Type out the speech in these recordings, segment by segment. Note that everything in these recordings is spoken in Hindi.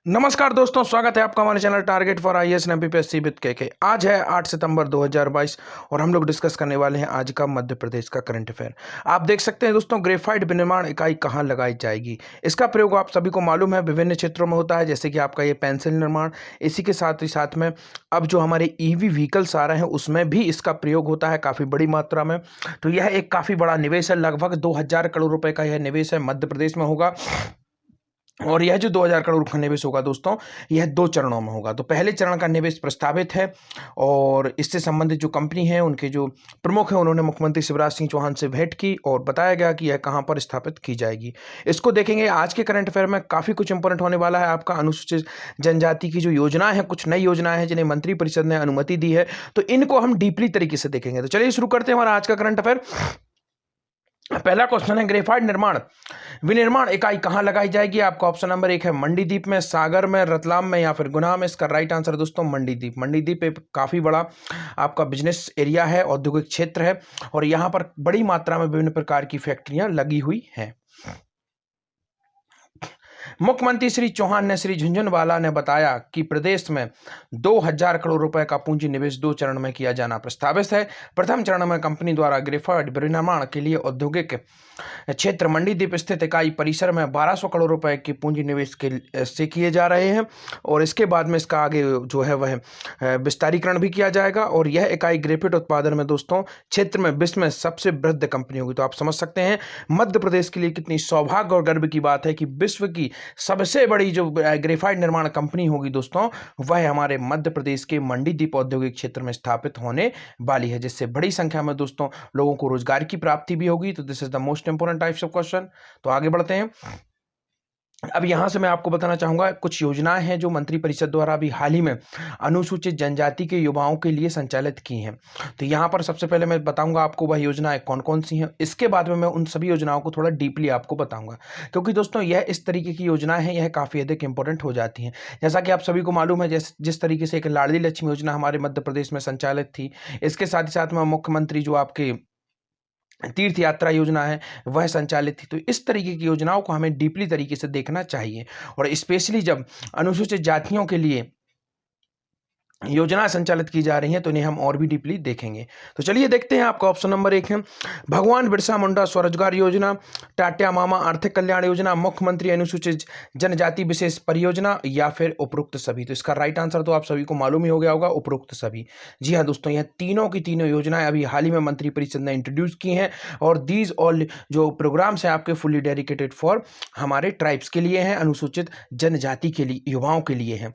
नमस्कार दोस्तों, स्वागत है आपका हमारे channel target for IAS and MPPSC with के। आज है 8 सितंबर 2022 और हम लोग डिस्कस करने वाले हैं आज का मध्य प्रदेश का करंट अफेयर। आप देख सकते हैं दोस्तों, ग्रेफाइट विनिर्माण इकाई कहाँ लगाई जाएगी। इसका प्रयोग आप सभी को मालूम है विभिन्न क्षेत्रों में होता है, जैसे कि आपका ये पेंसिल निर्माण। इसी के साथ ही साथ में अब जो हमारे ईवी व्हीकल्स आ रहे हैं उसमें भी इसका प्रयोग होता है काफ़ी बड़ी मात्रा में। तो यह एक काफ़ी बड़ा निवेश है, लगभग 2000 करोड़ रुपए का यह निवेश है, मध्य प्रदेश में होगा। और यह जो 2000 करोड़ का निवेश होगा दोस्तों, यह 2 चरणों में होगा। तो पहले चरण का निवेश प्रस्तावित है और इससे संबंधित जो कंपनी है, उनके जो प्रमुख हैं, उन्होंने मुख्यमंत्री शिवराज सिंह चौहान से भेंट की और बताया गया कि यह कहां पर स्थापित की जाएगी। इसको देखेंगे आज के करंट अफेयर में, काफ़ी कुछ इंपॉर्टेंट होने वाला है। आपका अनुसूचित जनजाति की जो योजनाएं हैं, कुछ नई योजनाएं हैं जिन्हें मंत्रिपरिषद ने अनुमति दी है, तो इनको हम डीपली तरीके से देखेंगे। तो चलिए शुरू करते हैं हमारा आज का करंट अफेयर। पहला क्वेश्चन है, ग्रेफाइट निर्माण विनिर्माण इकाई कहां लगाई जाएगी। आपका ऑप्शन नंबर 1 है मंडीदीप में, सागर में, रतलाम में या फिर गुना में। इसका राइट आंसर दोस्तों मंडीदीप। मंडीदीप एक काफी बड़ा आपका बिजनेस एरिया है, औद्योगिक क्षेत्र है और यहां पर बड़ी मात्रा में विभिन्न प्रकार की फैक्ट्रियां लगी हुई हैं। मुख्यमंत्री श्री चौहान ने श्री झुंझुनवाला ने बताया कि प्रदेश में 2000 करोड़ रुपए का पूंजी निवेश 2 चरण में किया जाना प्रस्तावित है। प्रथम चरण में कंपनी द्वारा ग्रेफाइट विनिर्माण के लिए औद्योगिक क्षेत्र मंडीदीप स्थित इकाई परिसर में 1200 करोड़ रुपए के पूंजी निवेश के से किए जा रहे हैं और इसके बाद में इसका आगे जो है वह विस्तारीकरण भी किया जाएगा और यह इकाई ग्रेफाइट उत्पादन में दोस्तों क्षेत्र में विश्व में सबसे वृहद कंपनी होगी। तो आप समझ सकते हैं मध्य प्रदेश के लिए कितनी सौभाग्य और गर्व की बात है कि विश्व की सबसे बड़ी जो ग्रेफाइट निर्माण कंपनी होगी दोस्तों, वह हमारे मध्य प्रदेश के मंडीदीप औद्योगिक क्षेत्र में स्थापित होने वाली है, जिससे बड़ी संख्या में दोस्तों लोगों को रोजगार की प्राप्ति भी होगी। तो this is the most important types of question. तो आगे बढ़ते हैं। अब यहां से मैं आपको बताना चाहूंगा कुछ योजनाएं हैं जो मंत्रिपरिषद द्वारा अभी हाल ही में अनुसूचित जनजाति के युवाओं के लिए संचालित की हैं। तो यहां पर सबसे पहले मैं बताऊंगा आपको वह योजनाएं कौन कौन सी हैं। इसके बाद में मैं उन सभी योजनाओं को थोड़ा डीपली आपको बताऊंगा, क्योंकि दोस्तों यह इस तरीके की योजनाएं हैं, यह काफी अधिक इंपॉर्टेंट हो जाती हैं। जैसा कि आप सभी को मालूम है, जिस तरीके से एक लाडली लक्ष्मी योजना हमारे मध्य प्रदेश में संचालित थी, इसके साथ ही साथ में मुख्यमंत्री जो आपके तीर्थ यात्रा योजना है वह संचालित थी। तो इस तरीके की योजनाओं को हमें डीपली तरीके से देखना चाहिए और स्पेशली जब अनुसूचित जातियों के लिए योजना संचालित की जा रही हैं तो इन्हें हम और भी डीपली देखेंगे। तो चलिए देखते हैं। आपका ऑप्शन नंबर 1 है भगवान बिरसा मुंडा स्वरोजगार योजना, टाट्या मामा आर्थिक कल्याण योजना, मुख्यमंत्री अनुसूचित जनजाति विशेष परियोजना या फिर उपरोक्त सभी। तो इसका राइट आंसर तो आप सभी को मालूम ही हो गया होगा, उपरोक्त सभी। जी हाँ दोस्तों, यह तीनों की तीनों योजनाएं अभी हाल ही में मंत्रिपरिषद ने इंट्रोड्यूस की हैं और दीज ऑल जो प्रोग्राम्स हैं आपके फुली डेडिकेटेड फॉर हमारे ट्राइब्स के लिए हैं, अनुसूचित जनजाति के लिए, युवाओं के लिए हैं।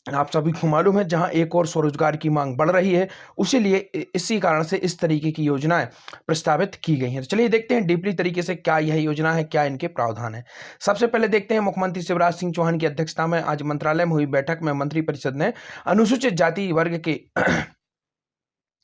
आप सभी को मालूम है जहां एक और स्वरोजगार की मांग बढ़ रही है, उसी लिए इसी कारण से इस तरीके की योजनाएं प्रस्तावित की गई हैं। तो चलिए देखते हैं डीपली तरीके से क्या यह योजना है, क्या इनके प्रावधान है। सबसे पहले देखते हैं, मुख्यमंत्री शिवराज सिंह चौहान की अध्यक्षता में आज मंत्रालय में हुई बैठक में मंत्रिपरिषद ने अनुसूचित जाति वर्ग के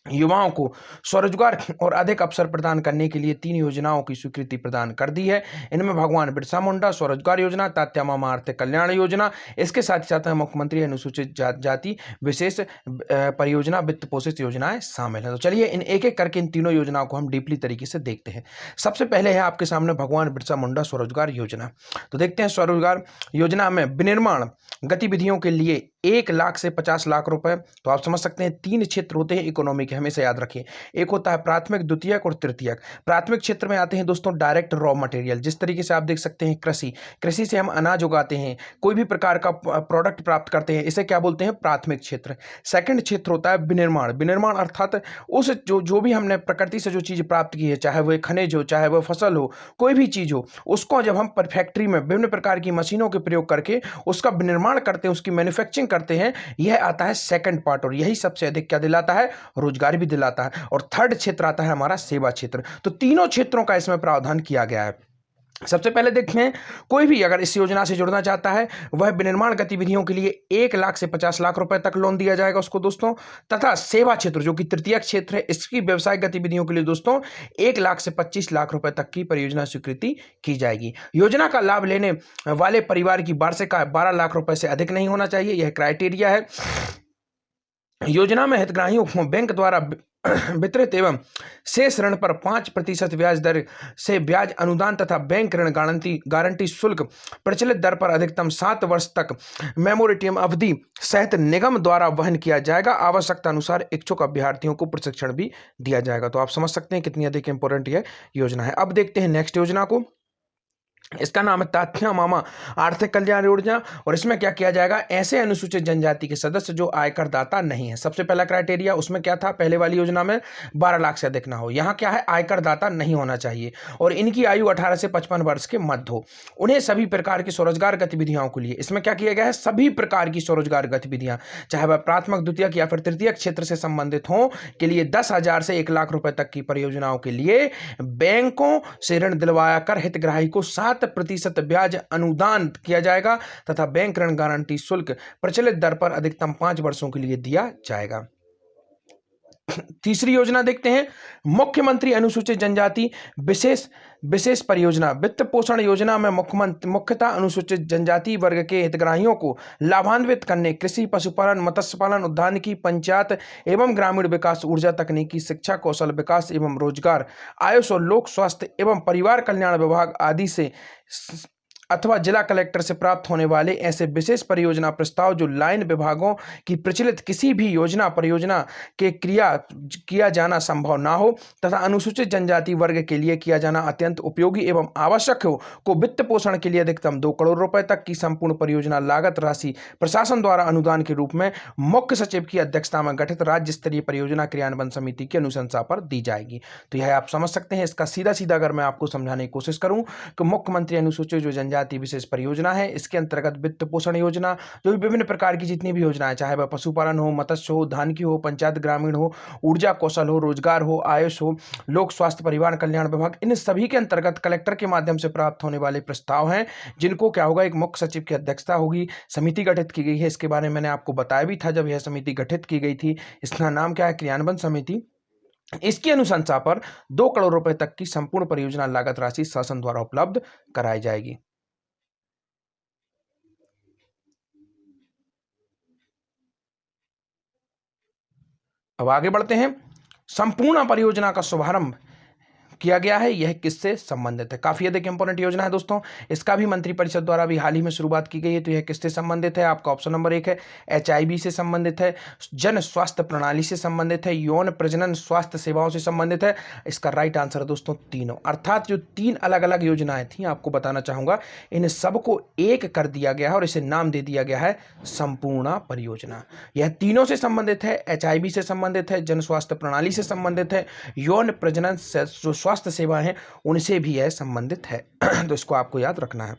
युवाओं को स्वरोजगार और अधिक अवसर प्रदान करने के लिए 3 योजनाओं की स्वीकृति प्रदान कर दी है। इनमें भगवान बिरसा मुंडा स्वरोजगार योजना, तात्या मामा आर्थिक कल्याण योजना, इसके साथ ही साथ मुख्यमंत्री अनुसूचित जाति विशेष परियोजना वित्त पोषित योजनाएं शामिल हैं। तो चलिए इन एक एक करके इन तीनों योजनाओं को हम डीपली तरीके से देखते हैं। सबसे पहले है आपके सामने भगवान बिरसा मुंडा स्वरोजगार योजना। तो देखते हैं, स्वरोजगार योजना में विनिर्माण गतिविधियों के लिए 1 लाख से 50 लाख रुपए। तो आप समझ सकते हैं 3 क्षेत्र होते हैं इकोनॉमी के, हमेशा याद रखिए। एक होता है प्राथमिक, द्वितीयक और तृतीयक। प्राथमिक क्षेत्र में आते हैं दोस्तों डायरेक्ट रॉ मटेरियल, जिस तरीके से आप देख सकते हैं कृषि, कृषि से हम अनाज उगाते हैं, कोई भी प्रकार का प्रोडक्ट प्राप्त करते हैं, इसे क्या बोलते हैं, प्राथमिक क्षेत्र। सेकंड क्षेत्र होता है विनिर्माण। विनिर्माण अर्थात उस जो भी हमने प्रकृति से जो चीज प्राप्त की है, चाहे वह खनिज हो, चाहे वह फसल हो, कोई भी चीज हो, उसको जब हम फैक्ट्री में विभिन्न प्रकार की मशीनों के प्रयोग करके उसका विनिर्माण करते हैं, उसकी मैन्युफैक्चरिंग करते हैं, यह आता है सेकंड पार्ट और यही सबसे अधिक क्या दिलाता है, रोजगार भी दिलाता है। और थर्ड क्षेत्र आता है हमारा सेवा क्षेत्र। तो तीनों क्षेत्रों का इसमें प्रावधान किया गया है। सबसे पहले देखते हैं, कोई भी अगर इस योजना से जुड़ना चाहता है वह विनिर्माण गतिविधियों के लिए 1 लाख से 50 लाख रुपए तक लोन दिया जाएगा उसको दोस्तों, तथा सेवा क्षेत्र जो कि तृतीयक क्षेत्र है, इसकी व्यवसायिक गतिविधियों के लिए दोस्तों 1 लाख से 25 लाख रुपए तक की परियोजना स्वीकृति की जाएगी। योजना का लाभ लेने वाले परिवार की वार्षिक आय 12 लाख रुपए से अधिक नहीं होना चाहिए, यह क्राइटेरिया है। योजना में हितग्राहियों को बैंक द्वारा वितरित एवं शेष ऋण पर 5% ब्याज दर से ब्याज अनुदान तथा बैंक ऋण गारंटी शुल्क प्रचलित दर पर अधिकतम 7 वर्ष तक मेमोरेटियम अवधि सहित निगम द्वारा वहन किया जाएगा। आवश्यकता अनुसार इच्छुक अभ्यर्थियों को प्रशिक्षण भी दिया जाएगा। तो आप समझ सकते हैं कितनी अधिक इंपॉर्टेंट यह योजना है। अब देखते हैं नेक्स्ट योजना को। इसका नाम है तात्या मामा आर्थिक कल्याण योजना। और इसमें क्या किया जाएगा, ऐसे अनुसूचित जनजाति के सदस्य जो आयकर दाता नहीं है। सबसे पहला क्राइटेरिया उसमें क्या था, पहले वाली योजना में 12 लाख से अधिक ना हो। यहाँ क्या है, आयकर दाता नहीं होना चाहिए और इनकी आयु 18 से 55 वर्ष के मध्य हो। उन्हें सभी प्रकार की स्वरोजगार गतिविधियों के लिए, इसमें क्या किया गया है, सभी प्रकार की स्वरोजगार गतिविधियां, चाहे वह प्राथमिक, द्वितीयक या फिर तृतीयक क्षेत्र से संबंधित हो, के लिए 10,000 से 1 लाख रुपए तक की परियोजनाओं के लिए बैंकों से ऋण दिलवाया कर हितग्राही को 7% ब्याज अनुदान किया जाएगा तथा बैंक ऋण गारंटी शुल्क प्रचलित दर पर अधिकतम 5 वर्षों के लिए दिया जाएगा। तीसरी योजना देखते हैं, मुख्यमंत्री अनुसूचित जनजाति विशेष परियोजना। वित्त पोषण योजना में मुख्यतः अनुसूचित जनजाति वर्ग के हितग्राहियों को लाभान्वित करने कृषि, पशुपालन, मत्स्य पालन, उद्यानिकी, पंचायत एवं ग्रामीण विकास, ऊर्जा, तकनीकी, शिक्षा, कौशल विकास एवं रोजगार, आयुष और लोक स्वास्थ्य एवं परिवार कल्याण विभाग आदि से अथवा जिला कलेक्टर से प्राप्त होने वाले ऐसे विशेष परियोजना प्रस्ताव जो लाइन विभागों की प्रचलित किसी भी योजना परियोजना के किया जाना संभव ना हो तथा अनुसूचित जनजाति वर्ग के लिए किया जाना अत्यंत उपयोगी एवं आवश्यक हो, को वित्त पोषण के लिए अधिकतम 2 करोड़ रुपए तक की संपूर्ण परियोजना लागत राशि प्रशासन द्वारा अनुदान के रूप में मुख्य सचिव की अध्यक्षता में गठित राज्य स्तरीय परियोजना क्रियान्वयन समिति की अनुशंसा पर दी जाएगी। तो यह आप समझ सकते हैं। इसका सीधा सीधा अगर मैं आपको समझाने की कोशिश करूं कि मुख्यमंत्री अनुसूचित जो जनजाति विशेष परियोजना है, इसके अंतर्गत वित्त पोषण योजना, जो भी विभिन्न प्रकार की जितनी भी योजनाएं, चाहे वह पशुपालन हो, मत्स्य हो, उद्यानिकी हो, पंचायत ग्रामीण हो, ऊर्जा कौशल हो, रोजगार हो, आयुष हो, लोक स्वास्थ्य परिवार कल्याण विभाग, इन सभी के अंतर्गत कलेक्टर के माध्यम से प्राप्त होने वाले प्रस्ताव हैं, जिनको क्या होगा, एक मुख्य सचिव की अध्यक्षता होगी, समिति गठित की गई है। इसके बारे में मैंने आपको बताया भी था जब यह समिति गठित की गई थी। इसका नाम क्या है, क्रियान्वयन समिति। इसकी अनुशंसा पर 2 करोड़ रुपए तक की संपूर्ण परियोजना लागत राशि शासन द्वारा उपलब्ध कराई जाएगी। अब आगे बढ़ते हैं। संपूर्ण परियोजना का शुभारंभ किया गया है, यह किससे संबंधित है। काफी अधिक इंपॉर्टेंट योजना है दोस्तों। इसका भी मंत्रिपरिषद द्वारा भी हाल ही में शुरुआत की गई है। तो यह किससे संबंधित है, आपका ऑप्शन नंबर 1 है, HIV से संबंधित है, जन स्वास्थ्य प्रणाली से संबंधित है, यौन प्रजनन स्वास्थ्य सेवाओं से संबंधित है। इसका राइट आंसर है दोस्तों तीनों। अर्थात जो 3 अलग अलग योजनाएं थी, आपको बताना चाहूंगा, इन सबको एक कर दिया गया है और इसे नाम दे दिया गया है संपूर्ण परियोजना। यह तीनों से संबंधित है, HIV से संबंधित है, जन स्वास्थ्य प्रणाली से संबंधित है, यौन प्रजनन जो स्वास्थ्य सेवा है उनसे भी यह संबंधित है। तो इसको आपको याद रखना है।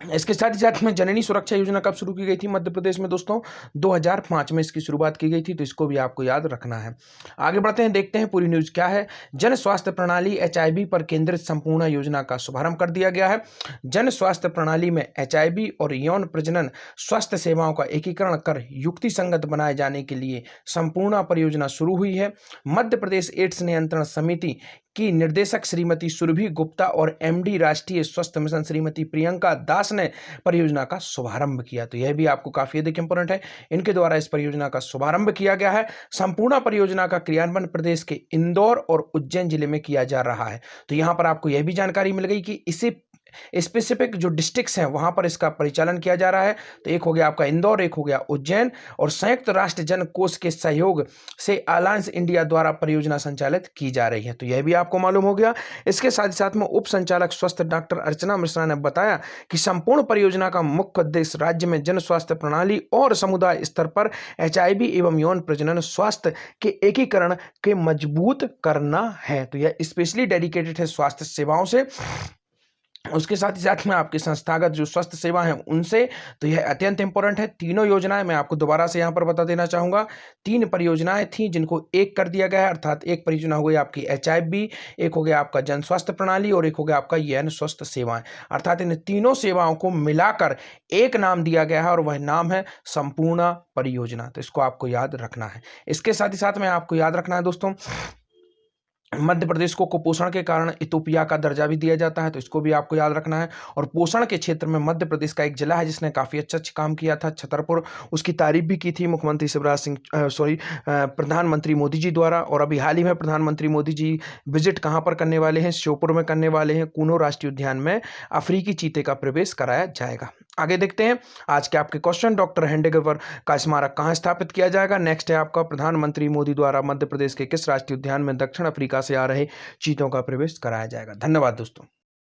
इसके साथ ही साथ में जननी सुरक्षा योजना कब शुरू की गई थी मध्य प्रदेश में दोस्तों, 2005 में इसकी शुरुआत की गई थी। तो इसको भी आपको याद रखना है। आगे बढ़ते हैं, देखते हैं पूरी न्यूज क्या है। जन स्वास्थ्य प्रणाली HIV पर केंद्रित संपूर्ण योजना का शुभारंभ कर दिया गया है। जन स्वास्थ्य प्रणाली में HIV और यौन प्रजनन स्वास्थ्य सेवाओं का एकीकरण कर युक्ति संगत बनाए जाने के लिए संपूर्ण परियोजना शुरू हुई है। मध्य प्रदेश एड्स नियंत्रण समिति की निर्देशक श्रीमती सुरभि गुप्ता और MD राष्ट्रीय स्वास्थ्य मिशन श्रीमती प्रियंका दास ने परियोजना का शुभारंभ किया। तो यह भी आपको काफी अधिक इंपॉर्टेंट है। इनके द्वारा इस परियोजना का शुभारंभ किया गया है। संपूर्ण परियोजना का क्रियान्वयन प्रदेश के इंदौर और उज्जैन जिले में किया जा रहा है। तो यहां पर आपको यह भी जानकारी मिल गई कि इसे स्पेसिफिक जो डिस्ट्रिक्ट्स हैं वहां पर इसका परिचालन किया जा रहा है। तो एक हो गया आपका इंदौर, एक हो गया उज्जैन, और संयुक्त राष्ट्र जन कोष के सहयोग से अलायंस इंडिया द्वारा परियोजना संचालित की जा रही है। तो यह भी आपको मालूम हो गया। इसके साथ ही साथ में उप संचालक स्वास्थ्य डॉक्टर अर्चना मिश्रा ने बताया कि संपूर्ण परियोजना का मुख्य उद्देश्य राज्य में जन स्वास्थ्य प्रणाली और समुदाय स्तर पर HIV एवं यौन प्रजनन स्वास्थ्य के एकीकरण के मजबूत करना है। तो यह स्पेशली डेडिकेटेड है स्वास्थ्य सेवाओं से, उसके साथ ही साथ में आपकी संस्थागत जो स्वास्थ्य सेवा है उनसे। तो यह अत्यंत इंपॉर्टेंट है। तीनों योजनाएं मैं आपको दोबारा से यहां पर बता देना चाहूंगा। 3 परियोजनाएं थी जिनको एक कर दिया गया है, अर्थात एक परियोजना हो गई आपकी HIV, एक हो गया आपका जन स्वास्थ्य प्रणाली और एक हो गया आपका यौन स्वास्थ्य सेवाएं। अर्थात इन तीनों सेवाओं को मिलाकर एक नाम दिया गया है और वह नाम है संपूर्ण परियोजना। तो इसको आपको याद रखना है। इसके साथ ही साथ में आपको याद रखना है दोस्तों मध्य प्रदेश को कुपोषण के कारण इथोपिया का दर्जा भी दिया जाता है, तो इसको भी आपको याद रखना है। और पोषण के क्षेत्र में मध्य प्रदेश का एक जिला है जिसने काफ़ी अच्छा काम किया था, छतरपुर, उसकी तारीफ भी की थी मुख्यमंत्री शिवराज सिंह प्रधानमंत्री मोदी जी द्वारा। और अभी हाल ही में प्रधानमंत्री मोदी जी विजिट कहाँ पर करने वाले हैं, श्योपुर में करने वाले हैं। कूनो राष्ट्रीय उद्यान में अफ्रीकी चीते का प्रवेश कराया जाएगा। आगे देखते हैं आज के आपके क्वेश्चन। डॉक्टर हेडेगेवर का स्मारक कहाँ स्थापित किया जाएगा। नेक्स्ट है आपका, प्रधानमंत्री मोदी द्वारा मध्य प्रदेश के किस राष्ट्रीय उद्यान में दक्षिण अफ्रीका से आ रहे चीतों का प्रवेश कराया जाएगा। धन्यवाद दोस्तों।